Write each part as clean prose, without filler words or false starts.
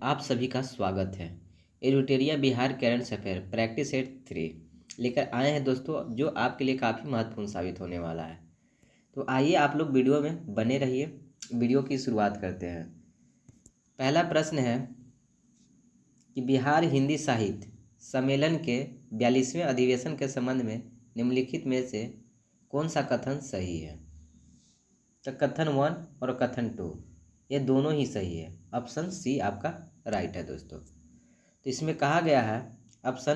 आप सभी का स्वागत है। Eduteria Bihar current affair practice set 3 लेकर आए हैं दोस्तों, जो आपके लिए काफ़ी महत्वपूर्ण साबित होने वाला है। तो आइए आप लोग वीडियो में बने रहिए। वीडियो की शुरुआत करते हैं। पहला प्रश्न है कि बिहार हिंदी साहित्य सम्मेलन के 42वें अधिवेशन के संबंध में निम्नलिखित में से कौन सा कथन सही है? तो कथन 1 और कथन 2 ये दोनों ही सही है। ऑप्शन सी आपका राइट है दोस्तों। तो इसमें कहा गया है ऑप्शन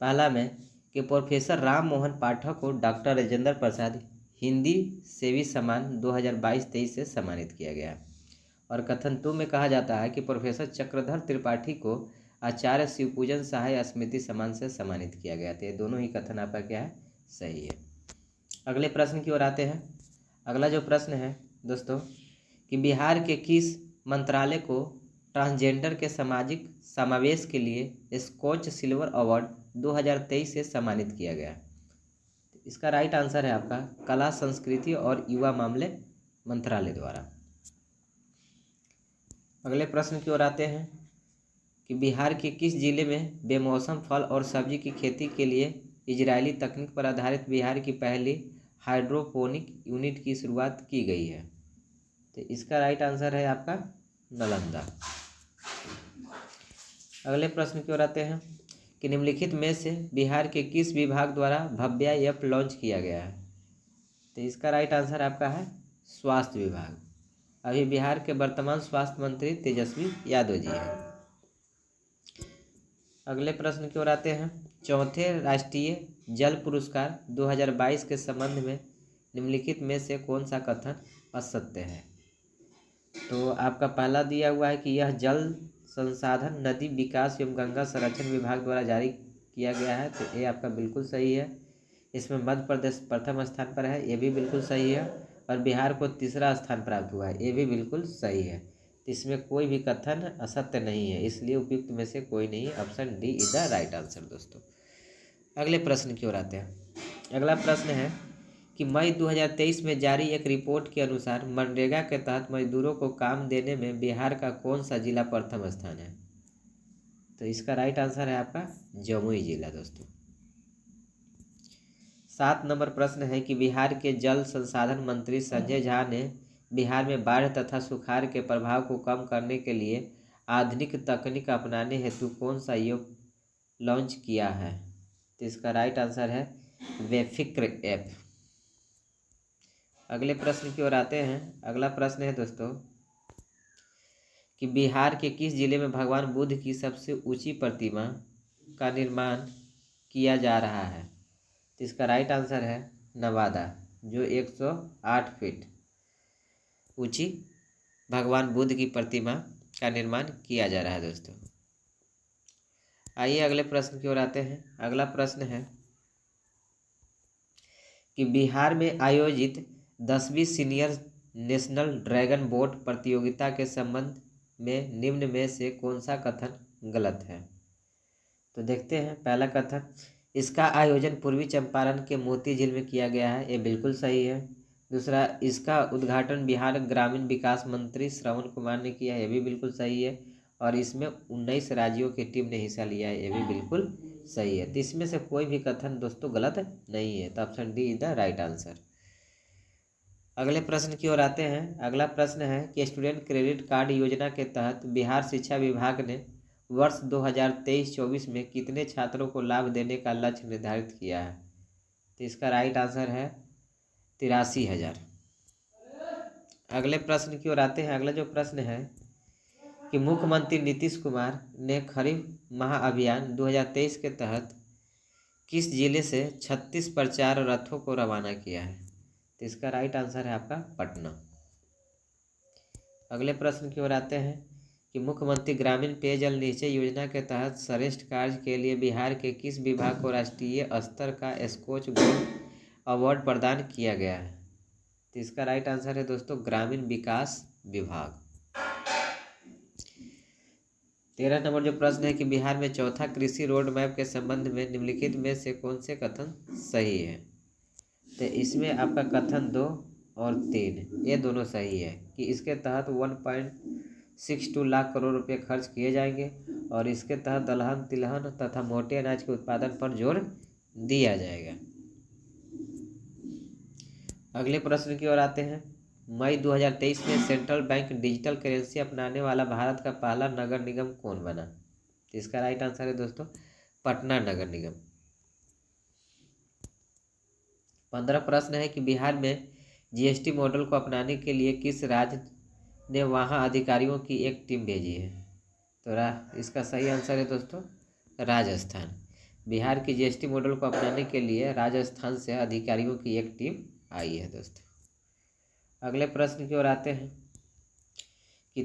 पहला में कि प्रोफेसर राम मोहन पाठक को डॉक्टर राजेंद्र प्रसाद हिंदी सेवी सम्मान 2022-23 से सम्मानित किया गया। और कथन 2 में कहा जाता है कि प्रोफेसर चक्रधर त्रिपाठी को आचार्य शिवपूजन सहाय स्मृति सम्मान से सम्मानित किया गया। तो ये दोनों ही कथन आपका क्या है? सही है। अगले प्रश्न की ओर आते हैं। अगला जो प्रश्न है दोस्तों कि बिहार के किस मंत्रालय को ट्रांसजेंडर के सामाजिक समावेश के लिए स्कॉच सिल्वर अवार्ड 2023 से सम्मानित किया गया? इसका राइट आंसर है आपका कला संस्कृति और युवा मामले मंत्रालय द्वारा। अगले प्रश्न की ओर आते हैं कि बिहार के किस जिले में बेमौसम फल और सब्जी की खेती के लिए इजरायली तकनीक पर आधारित बिहार की पहली हाइड्रोपोनिक यूनिट की शुरुआत की गई है? तो इसका राइट आंसर है आपका नालंदा। अगले प्रश्न की ओर आते हैं कि निम्नलिखित में से बिहार के किस विभाग द्वारा भव्या ऐप लॉन्च किया गया है? तो इसका राइट आंसर आपका है स्वास्थ्य विभाग। अभी बिहार के वर्तमान स्वास्थ्य मंत्री तेजस्वी यादव जी हैं। अगले प्रश्न की ओर आते हैं। चौथे राष्ट्रीय जल पुरस्कार 2022 के संबंध में निम्नलिखित में से कौन सा कथन असत्य है? तो आपका पहला दिया हुआ है कि यह जल संसाधन नदी विकास एवं गंगा संरक्षण विभाग द्वारा जारी किया गया है। तो ये आपका बिल्कुल सही है। इसमें मध्य प्रदेश प्रथम स्थान पर है, ये भी बिल्कुल सही है। और बिहार को तीसरा स्थान प्राप्त हुआ है, ये भी बिल्कुल सही है। तो इसमें कोई भी कथन असत्य नहीं है, इसलिए उपयुक्त में से कोई नहीं है। Option D is the right answer दोस्तों। अगले प्रश्न की ओर आते हैं। अगला प्रश्न है कि मई 2023 में जारी एक रिपोर्ट के अनुसार मनरेगा के तहत मजदूरों को काम देने में बिहार का कौन सा जिला प्रथम स्थान है? तो इसका राइट आंसर है आपका जमुई जिला दोस्तों। 7 नंबर प्रश्न है कि बिहार के जल संसाधन मंत्री संजय झा ने बिहार में बाढ़ तथा सुखाड़ के प्रभाव को कम करने के लिए आधुनिक तकनीक अपनाने हेतु कौन सा योग लॉन्च किया है? तो इसका राइट आंसर है बेफिक्र ऐप। अगले प्रश्न की ओर आते हैं। अगला प्रश्न है दोस्तों कि बिहार के किस जिले में भगवान बुद्ध की सबसे ऊंची प्रतिमा का निर्माण किया जा रहा है? तो इसका राइट आंसर है नवादा, जो 108 फीट ऊंची भगवान बुद्ध की प्रतिमा का निर्माण किया जा रहा है दोस्तों। आइए अगले प्रश्न की ओर आते हैं। अगला प्रश्न है कि बिहार में आयोजित 10वीं सीनियर नेशनल ड्रैगन बोट प्रतियोगिता के संबंध में निम्न में से कौन सा कथन गलत है? तो देखते हैं। पहला कथन, इसका आयोजन पूर्वी चंपारण के मोती झील में किया गया है, ये बिल्कुल सही है। दूसरा, इसका उद्घाटन बिहार ग्रामीण विकास मंत्री श्रवण कुमार ने किया है, ये भी बिल्कुल सही है। और इसमें 19 राज्यों की टीम ने हिस्सा लिया है, ये भी बिल्कुल सही है। तो इसमें से कोई भी कथन दोस्तों गलत नहीं है। तो option D is the right answer. अगले प्रश्न की ओर आते हैं। अगला प्रश्न है कि स्टूडेंट क्रेडिट कार्ड योजना के तहत बिहार शिक्षा विभाग ने वर्ष 2023-24 में कितने छात्रों को लाभ देने का लक्ष्य निर्धारित किया है? तो इसका राइट आंसर है 83,000। अगले प्रश्न की ओर आते हैं। अगला जो प्रश्न है कि मुख्यमंत्री नीतीश कुमार ने खरीफ महाअभियान 2023 के तहत किस जिले से 36 प्रचार रथों को रवाना किया है? तो इसका राइट आंसर है आपका पटना। अगले प्रश्न की ओर आते हैं कि मुख्यमंत्री ग्रामीण पेयजल निश्चय योजना के तहत श्रेष्ठ कार्य के लिए बिहार के किस विभाग को राष्ट्रीय स्तर का स्कॉच गोल्ड अवार्ड प्रदान किया गया है? तो इसका राइट आंसर है दोस्तों ग्रामीण विकास विभाग। 13 नंबर जो प्रश्न है कि बिहार में चौथा कृषि रोड मैप के संबंध में निम्नलिखित में से कौन से कथन सही है? तो इसमें आपका कथन 2 और 3 ये दोनों सही है कि इसके तहत 62 लाख करोड़ रुपए खर्च किए जाएंगे और इसके तहत दलहन तिलहन तथा मोटे अनाज के उत्पादन पर जोर दिया जाएगा। अगले प्रश्न की ओर आते हैं। मई 2023 में सेंट्रल बैंक डिजिटल करेंसी अपनाने वाला भारत का पहला नगर निगम कौन बना? तो इसका राइट आंसर है दोस्तों पटना नगर निगम। 15 प्रश्न है कि बिहार में जीएसटी मॉडल को अपनाने के लिए किस राज्य ने वहां अधिकारियों की एक टीम भेजी है? तो इसका सही आंसर है दोस्तों राजस्थान। बिहार की जीएसटी मॉडल को अपनाने के लिए राजस्थान से अधिकारियों की एक टीम आई है दोस्तों। अगले प्रश्न की ओर आते हैं कि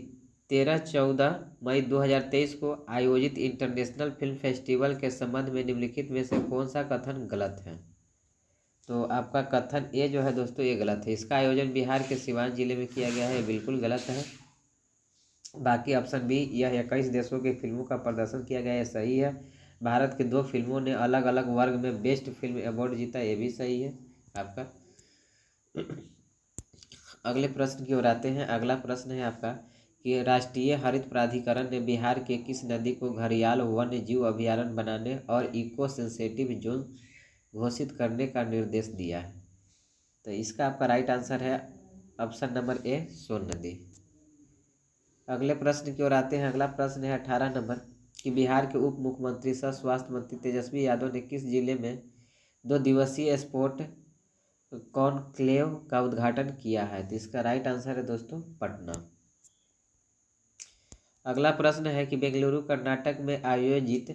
13-14 मई 2023 को आयोजित इंटरनेशनल फिल्म फेस्टिवल के संबंध में निम्नलिखित में से कौन सा कथन गलत है? तो आपका कथन ए जो है दोस्तों ये गलत है। इसका आयोजन बिहार के सिवान जिले में किया गया है, बिल्कुल गलत है। बाकी ऑप्शन बी यह 21 देशों की फिल्मों का प्रदर्शन किया गया है, सही है। भारत के 2 फिल्मों ने अलग अलग वर्ग में बेस्ट फिल्म अवार्ड जीता, ये भी सही है आपका। अगले प्रश्न की ओर आते हैं। अगला प्रश्न है आपका कि राष्ट्रीय हरित प्राधिकरण ने बिहार के किस नदी को घड़ियाल वन्य जीव अभयारण्य बनाने और इको सेंसिटिव जोन घोषित करने का निर्देश दिया है? तो इसका आपका राइट आंसर है ऑप्शन नंबर ए सोन नदी। अगले प्रश्न की ओर आते हैं। अगला प्रश्न है 18 नंबर कि बिहार के उप मुख्यमंत्री सह स्वास्थ्य मंत्री तेजस्वी यादव ने किस जिले में 2 दिवसीय स्पोर्ट कॉनक्लेव का उद्घाटन किया है? तो इसका राइट आंसर है दोस्तों पटना। अगला प्रश्न है कि बेंगलुरु कर्नाटक में आयोजित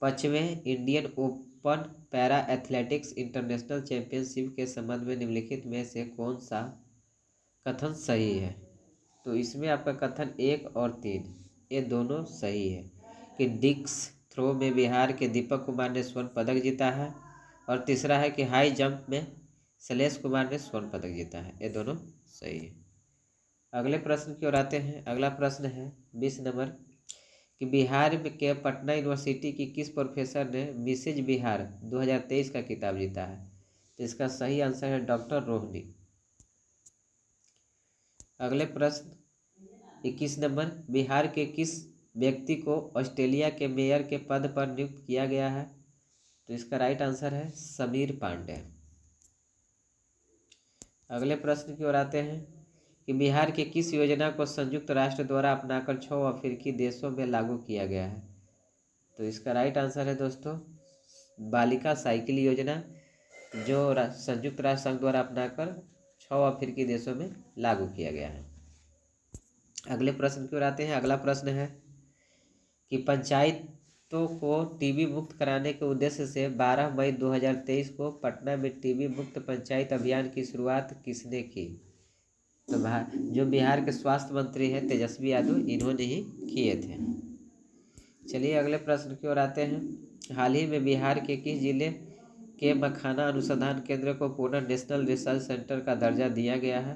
5वें Indian open para athletics international championship के संबंध में निम्नलिखित में से कौन सा कथन सही है? तो इसमें आपका कथन 1 और 3 ये दोनों सही है कि डिस्क थ्रो में बिहार के दीपक कुमार ने स्वर्ण पदक जीता है और तीसरा है कि हाई जंप में शैलेश कुमार ने स्वर्ण पदक जीता है, ये दोनों सही है। अगले प्रश्न की ओर आते हैं। अगला प्रश्न है 20 नंबर कि बिहार के पटना यूनिवर्सिटी की किस प्रोफेसर ने मिसेज बिहार 2023 का खिताब जीता है? तो इसका सही आंसर है डॉक्टर रोहिणी। अगले प्रश्न 21 नंबर बिहार के किस व्यक्ति को ऑस्ट्रेलिया के मेयर के पद पर नियुक्त किया गया है? तो इसका राइट आंसर है समीर पांडे। अगले प्रश्न की ओर आते हैं कि बिहार के किस योजना को संयुक्त राष्ट्र द्वारा अपनाकर 6 अफ्रीकी देशों में लागू किया गया है? तो इसका राइट आंसर है दोस्तों बालिका साइकिल योजना, जो संयुक्त राष्ट्र संघ द्वारा अपनाकर 6 अफ्रीकी देशों में लागू किया गया है। अगले प्रश्न की ओर आते हैं। अगला प्रश्न है कि पंचायतों को टीबी मुक्त कराने के उद्देश्य से 12 मई 2023 को पटना में टीबी मुक्त पंचायत अभियान की शुरुआत किसने की? तो जो बिहार के स्वास्थ्य मंत्री हैं तेजस्वी यादव, इन्होंने ही किए थे। चलिए अगले प्रश्न की ओर आते हैं। हाल ही में बिहार के किस जिले के मखाना अनुसंधान केंद्र को पुनः नेशनल रिसर्च सेंटर का दर्जा दिया गया है?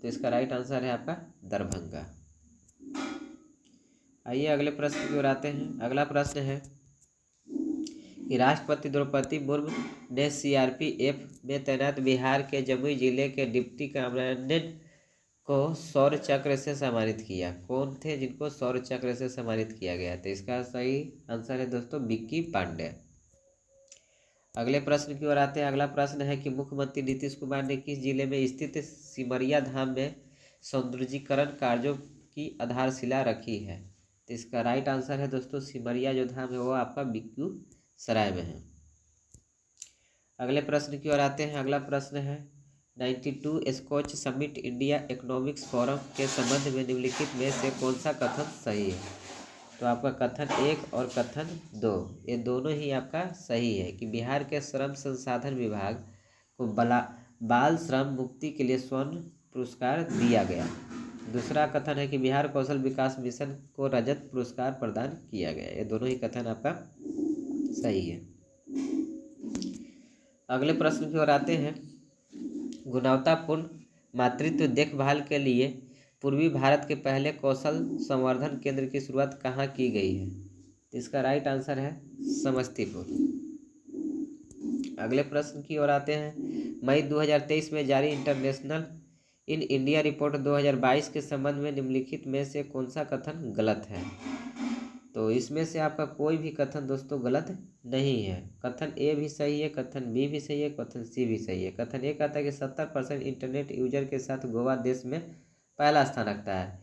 तो इसका राइट आंसर है आपका दरभंगा। आइए अगले प्रश्न की ओर आते हैं। अगला प्रश्न है कि राष्ट्रपति द्रौपदी मुर्मू ने सीआरपीएफ में तैनात बिहार के जमुई जिले के डिप्टी कमांडेंट को शौर्य चक्र से सम्मानित किया। कौन थे जिनको शौर्य चक्र से सम्मानित किया गया? तो इसका सही आंसर है दोस्तों विक्की पांडे। अगले प्रश्न की ओर आते हैं। अगला प्रश्न है कि मुख्यमंत्री नीतीश कुमार ने किस जिले में स्थित सिमरिया धाम में सौंदर्यीकरण कार्यों की आधारशिला रखी है? तो इसका राइट आंसर है दोस्तों सिमरिया जो धाम है वो आपका बेगूसराय में है। अगले प्रश्न की ओर आते हैं। अगला प्रश्न है 92 Skoch summit India economics forum के संबंध में निम्नलिखित में से कौन सा कथन सही है? तो आपका कथन 1 और कथन 2 ये दोनों ही आपका सही है कि बिहार के श्रम संसाधन विभाग को बाल श्रम मुक्ति के लिए स्वर्ण पुरस्कार दिया गया। दूसरा कथन है कि बिहार कौशल विकास मिशन को रजत पुरस्कार प्रदान किया गया। ये दोनों ही कथन आपका सही है। अगले प्रश्न की ओर आते हैं। गुणवत्तापूर्ण मातृत्व देखभाल के लिए पूर्वी भारत के पहले कौशल संवर्धन केंद्र की शुरुआत कहाँ की गई है? इसका राइट आंसर है समस्तीपुर। अगले प्रश्न की ओर आते हैं। मई 2023 में जारी इंटरनेशनल इन इंडिया रिपोर्ट 2022 के संबंध में निम्नलिखित में से कौन सा कथन गलत है? तो इसमें से आपका कोई भी कथन दोस्तों गलत नहीं है। कथन ए भी सही है, कथन बी भी सही है, कथन सी भी सही है। कथन ए कहता है कि 70% इंटरनेट यूजर के साथ गोवा देश में पहला स्थान रखता है।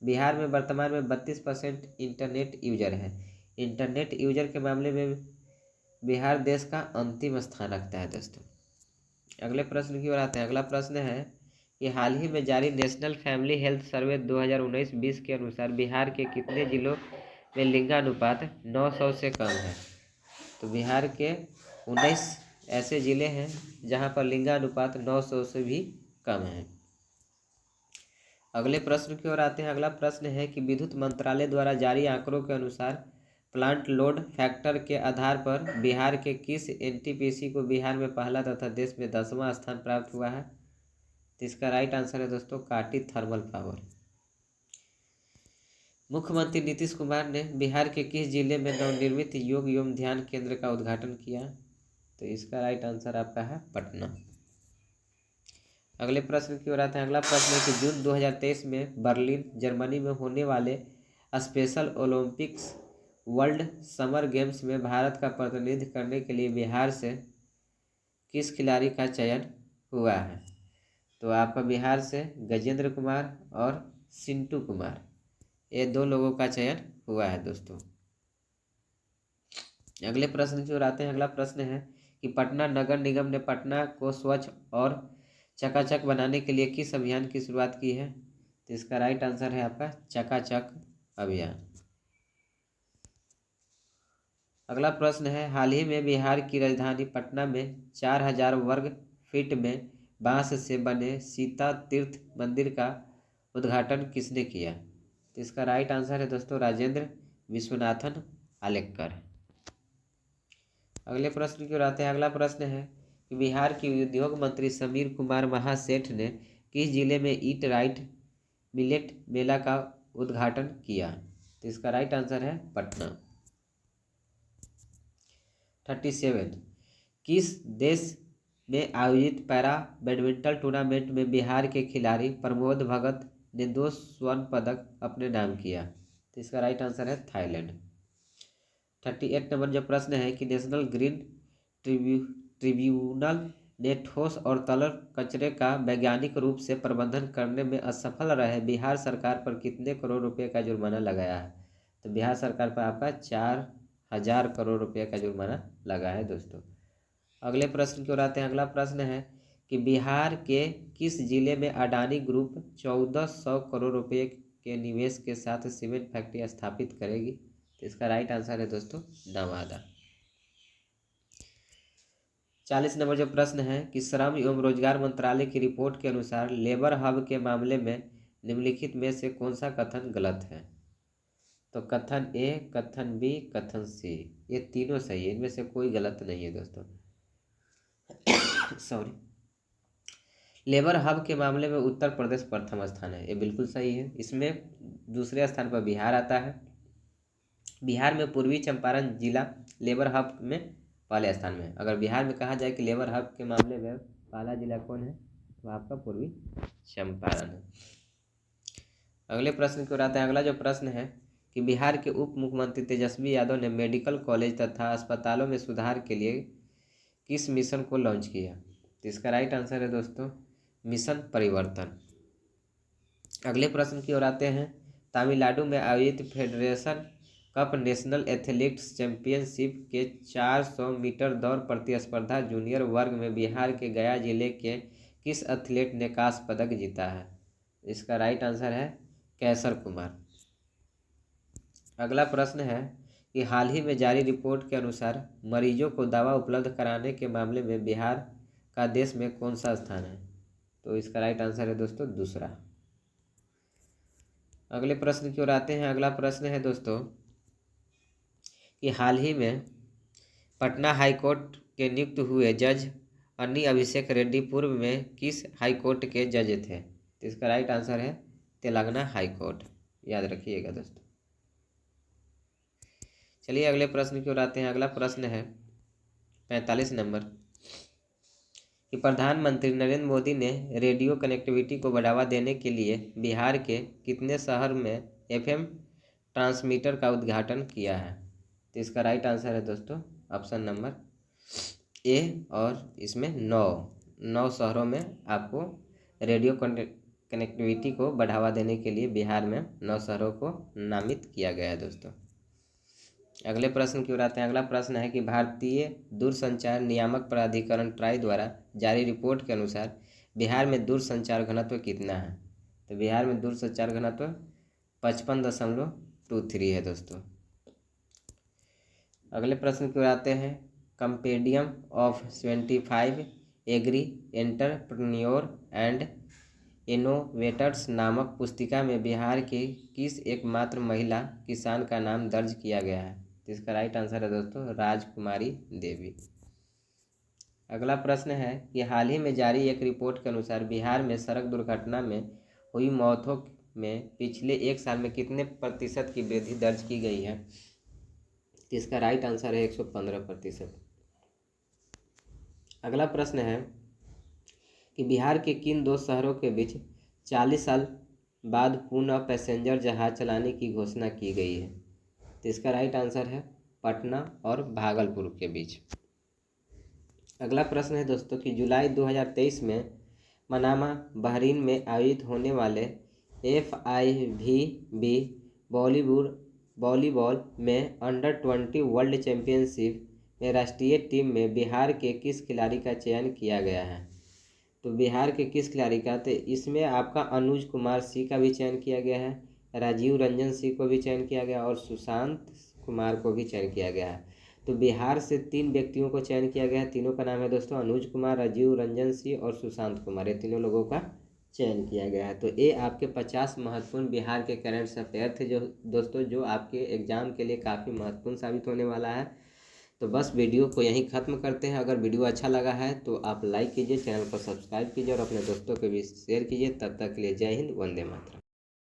बिहार में वर्तमान में 32% इंटरनेट यूजर है। इंटरनेट यूजर के मामले में बिहार देश का अंतिम स्थान रखता है दोस्तों। अगले प्रश्न की ओर आते हैं। अगला प्रश्न है कि हाल ही में जारी नेशनल फैमिली हेल्थ सर्वे 2019-20 के अनुसार बिहार के कितने जिलों में लिंगानुपात 900 से कम है? तो बिहार के 19 ऐसे जिले हैं जहां पर लिंगानुपात 900 से भी कम है। अगले प्रश्न की ओर आते हैं। अगला प्रश्न है कि विद्युत मंत्रालय द्वारा जारी आंकड़ों के अनुसार प्लांट लोड फैक्टर के आधार पर बिहार के किस एनटीपीसी को बिहार में पहला तथा देश में 10वां स्थान प्राप्त हुआ है? तो इसका राइट आंसर है दोस्तों काटी थर्मल पावर। मुख्यमंत्री नीतीश कुमार ने बिहार के किस जिले में नवनिर्मित योग एवं ध्यान केंद्र का उद्घाटन किया? तो इसका राइट आंसर आपका है पटना। अगले प्रश्न की ओर आते हैं। अगला प्रश्न है कि जून 2023 में बर्लिन जर्मनी में होने वाले special Olympics world summer games में भारत का प्रतिनिधित्व करने के लिए बिहार से किस खिलाड़ी का चयन हुआ है? तो आपका बिहार से गजेंद्र कुमार और सिंटू कुमार, ये 2 लोगों का चयन हुआ है दोस्तों। अगले प्रश्न की ओर आते हैं। अगला प्रश्न है कि पटना नगर निगम ने पटना को स्वच्छ और चकाचक बनाने के लिए किस अभियान की शुरुआत की है? तो इसका राइट आंसर है आपका चकाचक अभियान। अगला प्रश्न है हाल ही में बिहार की राजधानी पटना में 4000 वर्ग फीट में बांस से बने सीता तीर्थ मंदिर का उद्घाटन किसने किया? तो इसका राइट आंसर है दोस्तों राजेंद्र विश्वनाथन आलेकर। अगले प्रश्न की ओर आते हैं। अगला प्रश्न है कि बिहार के उद्योग मंत्री समीर कुमार महासेठ ने किस जिले में ईट राइट मिलेट मेला का उद्घाटन किया? तो इसका राइट आंसर है पटना। 37 किस देश में आयोजित पैरा बैडमिंटन टूर्नामेंट में बिहार के खिलाड़ी प्रमोद भगत ने 2 स्वर्ण पदक अपने नाम किया? तो इसका राइट आंसर है थाईलैंड। 38 नंबर जो प्रश्न है कि नेशनल ग्रीन ट्रिब्यूनल ने ठोस और तरल कचरे का वैज्ञानिक रूप से प्रबंधन करने में असफल रहे बिहार सरकार पर कितने करोड़ रुपए का जुर्माना लगाया है? तो बिहार सरकार पर आपका 4000 करोड़ रुपए का जुर्माना लगा है दोस्तों। अगले प्रश्न की ओर आते हैं। अगला प्रश्न है कि बिहार के किस जिले में अडानी ग्रुप 1400 करोड़ रुपए के निवेश के साथ सीमेंट फैक्ट्री स्थापित करेगी? तो इसका राइट आंसर है दोस्तों नवादा। 40 नंबर जो प्रश्न है कि श्रम एवं रोजगार मंत्रालय की रिपोर्ट के अनुसार लेबर हब के मामले में निम्नलिखित में से कौन सा कथन गलत है? तो कथन ए, कथन बी, कथन सी, ये तीनों सही है, इनमें से कोई गलत नहीं है दोस्तों। सॉरी, लेबर हब के मामले में उत्तर प्रदेश प्रथम स्थान है, ये बिल्कुल सही है। इसमें दूसरे स्थान पर बिहार आता है। बिहार में पूर्वी चंपारण जिला लेबर हब में पहले स्थान में है। अगर बिहार में कहा जाए कि लेबर हब के मामले में पहला जिला कौन है, तो आपका पूर्वी चंपारण है। अगले प्रश्न की ओर आता है। अगला जो प्रश्न है कि बिहार के उप मुख्यमंत्री तेजस्वी यादव ने मेडिकल कॉलेज तथा अस्पतालों में सुधार के लिए किस मिशन को लॉन्च किया? तो इसका राइट आंसर है दोस्तों मिशन परिवर्तन। अगले प्रश्न की ओर आते हैं। तमिलनाडु में आयोजित federation cup national athletics championship के 400 मीटर दौड़ प्रतिस्पर्धा जूनियर वर्ग में बिहार के गया जिले के किस एथलीट ने कांस्य पदक जीता है? इसका राइट आंसर है कैसर कुमार। अगला प्रश्न है कि हाल ही में जारी रिपोर्ट के अनुसार मरीजों को दवा उपलब्ध कराने के मामले में बिहार का देश में कौन सा स्थान है? तो इसका राइट आंसर है दोस्तों दूसरा। अगले प्रश्न की ओर आते हैं। अगला प्रश्न है दोस्तों कि हाल ही में पटना हाईकोर्ट के नियुक्त हुए जज अन्नी अभिषेक रेड्डी पूर्व में किस हाईकोर्ट के जज थे? तो इसका राइट आंसर है तेलंगाना हाईकोर्ट, याद रखिएगा दोस्तों। चलिए अगले प्रश्न की ओर आते हैं। अगला प्रश्न है 45 नंबर कि प्रधानमंत्री नरेंद्र मोदी ने रेडियो कनेक्टिविटी को बढ़ावा देने के लिए बिहार के कितने शहर में FM ट्रांसमीटर का उद्घाटन किया है। तो इसका राइट आंसर है दोस्तों ऑप्शन नंबर ए, और इसमें 9 शहरों में आपको रेडियो कनेक्टिविटी को बढ़ावा देने के लिए बिहार में 9 शहरों को नामित किया गया है दोस्तों। अगले प्रश्न की ओर आते हैं। अगला प्रश्न है कि भारतीय दूरसंचार नियामक प्राधिकरण ट्राई द्वारा जारी रिपोर्ट के अनुसार बिहार में दूरसंचार घनत्व कितना है। तो बिहार में दूरसंचार घनत्व 55.23 है दोस्तों। अगले प्रश्न की ओर आते हैं। Compendium of 75 agri entrepreneur and innovators नामक पुस्तिका में बिहार के किस एकमात्र महिला किसान का नाम दर्ज किया गया है। तो इसका राइट आंसर है दोस्तों राजकुमारी देवी। अगला प्रश्न है कि हाल ही में जारी एक रिपोर्ट के अनुसार बिहार में सड़क दुर्घटना में हुई मौतों में पिछले 1 साल में कितने प्रतिशत की वृद्धि दर्ज की गई है। तो इसका राइट आंसर है 115%। अगला प्रश्न है कि बिहार के किन 2 शहरों के बीच 40 साल बाद पुनः पैसेंजर जहाज चलाने की घोषणा की गई है। तो इसका राइट आंसर है पटना और भागलपुर के बीच। अगला प्रश्न है दोस्तों कि जुलाई 2023 में मनामा बहरीन में आयोजित होने वाले FIVB वॉलीबॉल में अंडर-20 वर्ल्ड चैंपियनशिप में राष्ट्रीय टीम में बिहार के किस खिलाड़ी का चयन किया गया है। तो बिहार के किस खिलाड़ी का, तो इसमें आपका अनुज कुमार सिंह का भी चयन किया गया है, राजीव रंजन सिंह को भी चयन किया गया और सुशांत कुमार को भी चयन किया गया है। तो बिहार से 3 व्यक्तियों को चयन किया गया है। तीनों का नाम है दोस्तों अनुज कुमार, राजीव रंजन सिंह और सुशांत कुमार। ये तीनों लोगों का चयन किया गया है। तो ये आपके 50 महत्वपूर्ण बिहार के करंट अफेयर थे जो दोस्तों जो आपके एग्जाम के लिए काफ़ी महत्वपूर्ण साबित होने वाला है। तो बस वीडियो को यहीं ख़त्म करते हैं। अगर वीडियो अच्छा लगा है तो आप लाइक कीजिए, चैनल को सब्सक्राइब कीजिए और अपने दोस्तों के भी शेयर कीजिए। तब तक के लिए जय हिंद, वंदे मातरम।